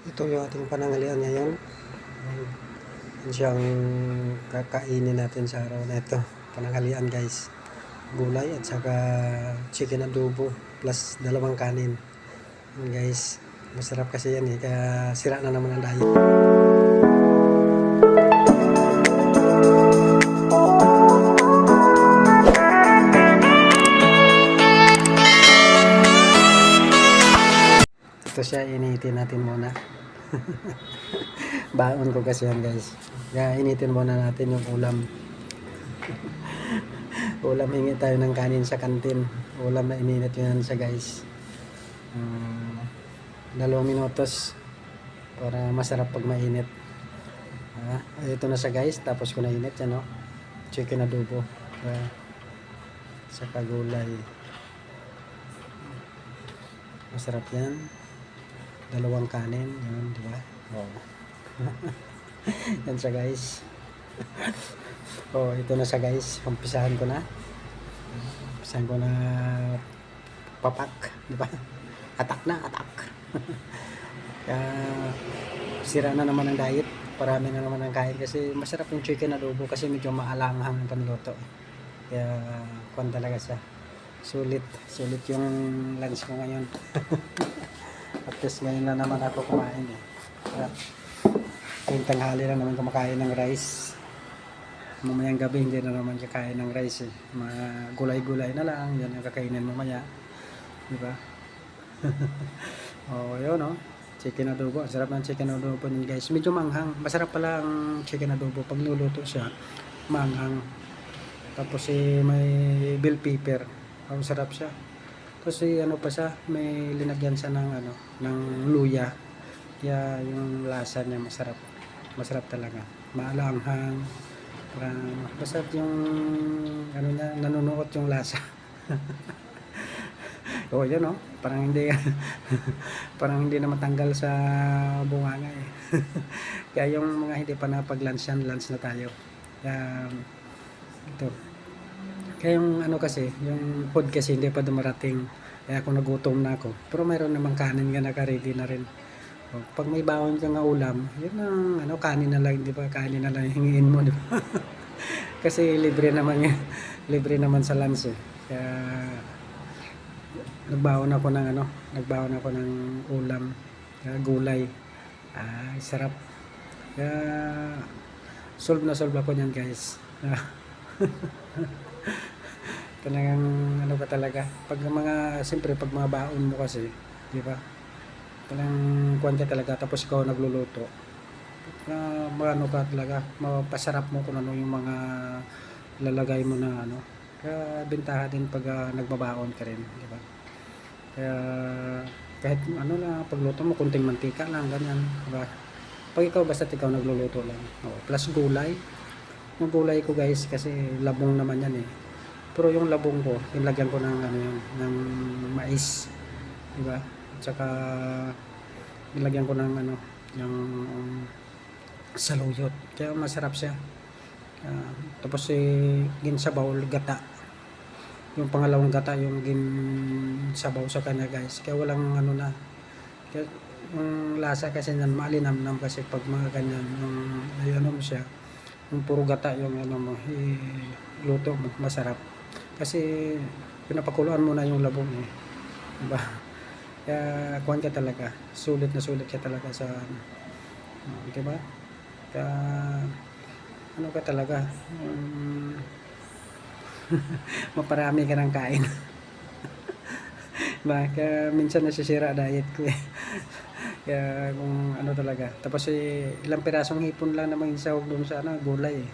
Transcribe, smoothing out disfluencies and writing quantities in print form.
Ito yung ating panangalian ngayon. Yan siyang kakainin natin sa araw na ito. Panangalian guys. Gulay at saka chicken adobo plus dalawang kanin. Yan guys. Masarap kasi yan eh. Kaya sira na naman ang diet. Ito siya, initin natin muna. Baon ko kasi yan guys. Kaya initin muna natin yung ulam. Ulam, hingi tayo ng kanin sa kantin. Ulam na ininit yun siya guys. 2 minutos para masarap pag mainit. Ito na siya guys. Tapos ko na init yan, no? Chicken adobo. Saka gulay. Masarap yan. 2 kanin, yun, di ba? Oh. Yan siya guys. Oh, ito na siya guys. Umpisahan ko na. Umpisahan ko na papak, di ba? Atak na, atak. Kaya sira na naman ang diet. Parami na naman ang kain kasi masarap yung chicken adobo kasi medyo maalanghang ang panluto. Kaya kuwan talaga siya. Sulit yung lunch ko ngayon. At least ngayon na naman ako kumain eh. Yung tanghali lang naman kumakain ng rice. Mamayang gabi hindi na naman kakain ng rice eh. Mga gulay-gulay na lang. Yan yung kakainin mamaya. Diba? Oh, yun no. Chicken adobo. Sarap ng chicken adobo nun guys. Medyo manghang. Masarap pala ang chicken adobo. Pag nuluto siya, manghang. Tapos may bell pepper. Ang sarap siya. Tapos ano pa siya, may linagyan siya ng ng luya. Kaya yung lasa niya masarap. Masarap talaga. Maalanghang. Parang masarap yung niya, nanunuot yung lasa. Oh, yun no. Parang hindi parang hindi na matanggal sa bunganga eh. Kaya yung mga hindi pa napag-lunch yan, lunch na tayo. Kaya ito. Kaya yung kasi, yung food kasi hindi pa dumarating. Kaya ako nagutom na ako. Pero mayroon namang kanin nga naka-ready na rin. O, pag may bawon ka nga ulam, yun ang kanin na lang, di ba? Kanin na lang hingiin mo, di ba? Kasi libre naman yan. Libre naman sa lunch eh. Kaya nagbaon ako ng ulam, gulay. Sarap. Kaya solve na solve ako niyan, guys. Talagang ka talaga pag siyempre pag mga baon mo kasi, di ba? Talagang kuwan ka talaga tapos ikaw nagluluto. Ka talaga, mapasarap mo kung ano yung mga lalagay mo na Kaya bentaha din pag nagbabaon ka rin, di ba? Kaya kahit lang pagluto mo kunting mantika lang ganyan, di ba? Pag ikaw basta ikaw nagluluto lang. Plus gulay. Yung gulay ko guys kasi labong naman yan eh. Pero yung labong ko, nilagyan ko ng ng mais, di ba? At saka nilagyan ko ng yung saluyot. Kaya masarap siya. Tapos ginsabaw gata. Yung pangalawang gata yung ginsabaw sa kanya guys. Kaya walang Kaya yung lasa kasi nan maalinamnam kasi pag mga ganyan yung mo siya. Yung puro gata yung luto mo, masarap. Kasi pinapakuluan mo na yung labong eh. Diba? Kaya kuhan ka talaga. Sulit na sulit ka talaga sa diba? Kaya ka talaga. Maparami ka ng kain. Diba? Kaya minsan nasisira diet ko eh. Kaya kung talaga. Tapos ilang pirasong hipon lang naman yung sahog doon sa gulay eh.